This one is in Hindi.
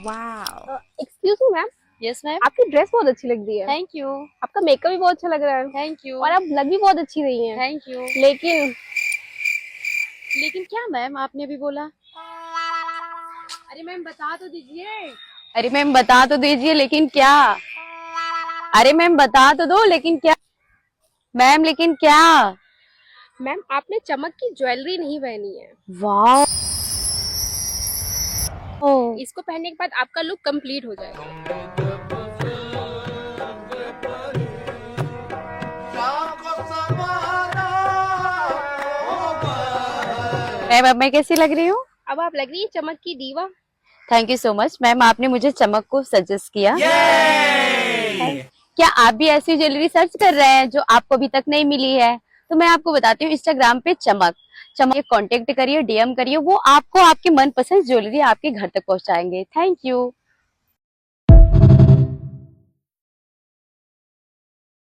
वाह। Excuse me ma'am, yes ma'am. आपकी ड्रेस बहुत अच्छी लग रही है। Thank you. आपका मेकअप भी बहुत अच्छा लग रहा है। Thank you. और आप लग भी बहुत अच्छी रही हैं। Thank you. लेकिन लेकिन क्या मैम, आपने अभी बोला? अरे मैम बता तो दीजिए। अरे मैम बता तो दीजिए, लेकिन क्या? अरे मैम बता तो दो, लेकिन क्या? मैम लेकिन क्या? मैम आपने चमक की ज्वेलरी नहीं पहनी है। वाह। इसको पहनने के बाद आपका लुक कंप्लीट हो जाएगा। मैम अब मैं कैसी लग रही हूँ? अब आप लग रही है चमक की दीवा। Thank you so much ma'am, आपने मुझे चमक को सजेस्ट किया। क्या आप भी ऐसी ज्वेलरी सर्च कर रहे हैं जो आपको अभी तक नहीं मिली है? तो मैं आपको बताती हूँ, इंस्टाग्राम पे चमक चमक कांटेक्ट करिए, डीएम करिए, वो आपको आपकी मनपसंद ज्वेलरी आपके घर तक पहुंचाएंगे। Thank you.